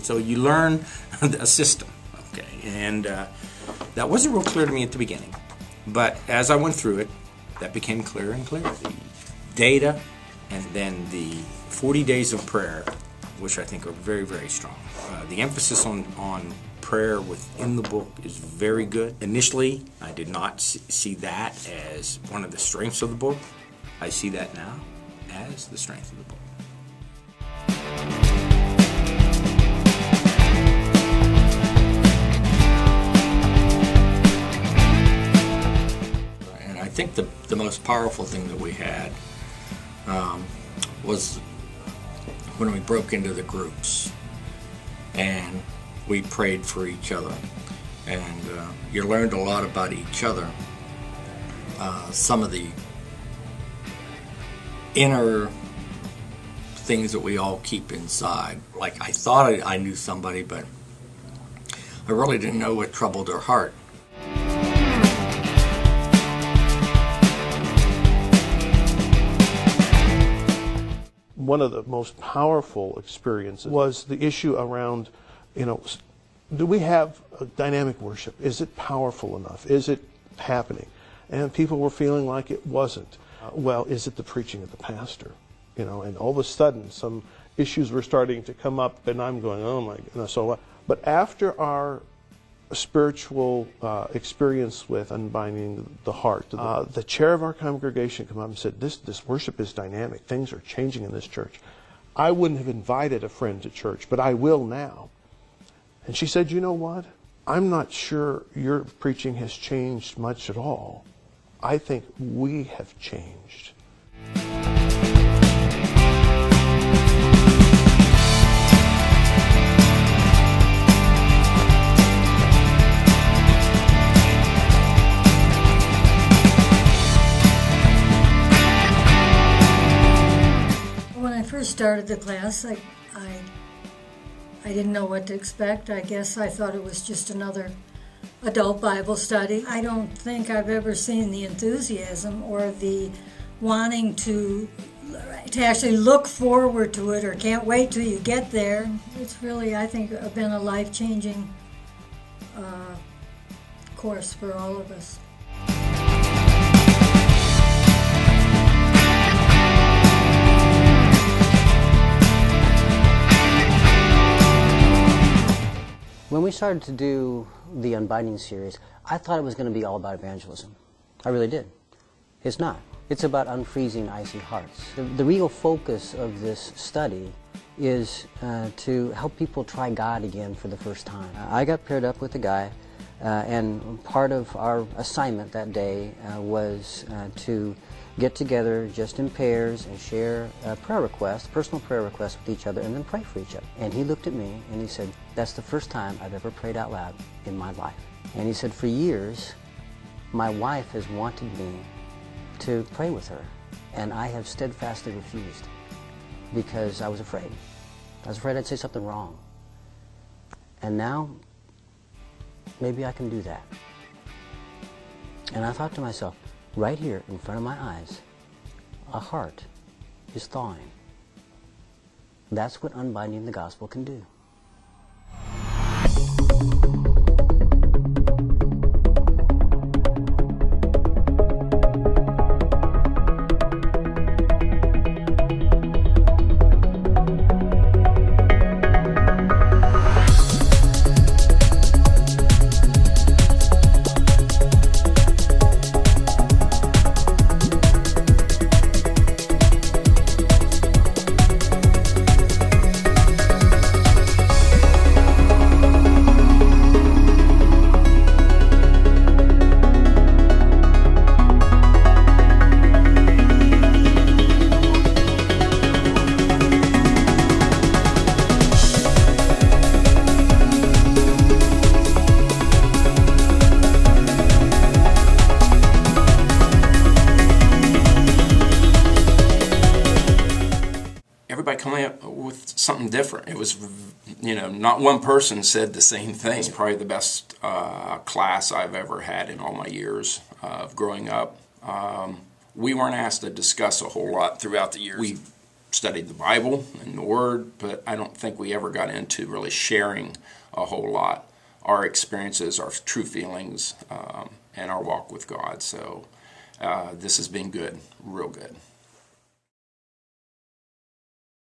So you learn a system, okay? And that wasn't real clear to me at the beginning. But as I went through it, that became clearer and clearer. The data and then the 40 days of prayer, which I think are very, very strong. The emphasis on prayer within the book is very good. Initially, I did not see that as one of the strengths of the book. I see that now as the strength of the book. And I think the most powerful thing that we had was when we broke into the groups and we prayed for each other, and you learned a lot about each other. Some of the inner things that we all keep inside. Like, I thought I knew somebody, but I really didn't know what troubled their heart. One of the most powerful experiences was the issue around, do we have a dynamic worship? Is it powerful enough? Is it happening? And people were feeling like it wasn't. Well, is it the preaching of the pastor? And all of a sudden some issues were starting to come up, and I'm going, oh my goodness. But after our spiritual experience with unbinding the heart, the chair of our congregation came up and said, this worship is dynamic. Things are changing in this church. I wouldn't have invited a friend to church, but I will now. And she said, you know what? I'm not sure your preaching has changed much at all. I think we have changed. When I first started the class, I didn't know what to expect. I guess I thought it was just another adult Bible study. I don't think I've ever seen the enthusiasm or the wanting to actually look forward to it, or can't wait till you get there. It's really, I think, been a life-changing course for all of us. When we started to do the Unbinding series, I thought it was going to be all about evangelism. I really did. It's not. It's about unfreezing icy hearts. The real focus of this study is to help people try God again for the first time. I got paired up with a guy, and part of our assignment that day was to get together just in pairs and share prayer requests, personal prayer requests with each other, and then pray for each other. And he looked at me and he said, that's the first time I've ever prayed out loud in my life. And he said, for years, my wife has wanted me to pray with her, and I have steadfastly refused because I was afraid. I was afraid I'd say something wrong. And now, maybe I can do that. And I thought to myself, right here in front of my eyes, a heart is thawing. That's what unbinding the gospel can do. Everybody coming up with something different. It was, not one person said the same thing. It's probably the best class I've ever had in all my years of growing up. We weren't asked to discuss a whole lot throughout the years. We studied the Bible and the Word, but I don't think we ever got into really sharing a whole lot our experiences, our true feelings, and our walk with God. So this has been good, real good.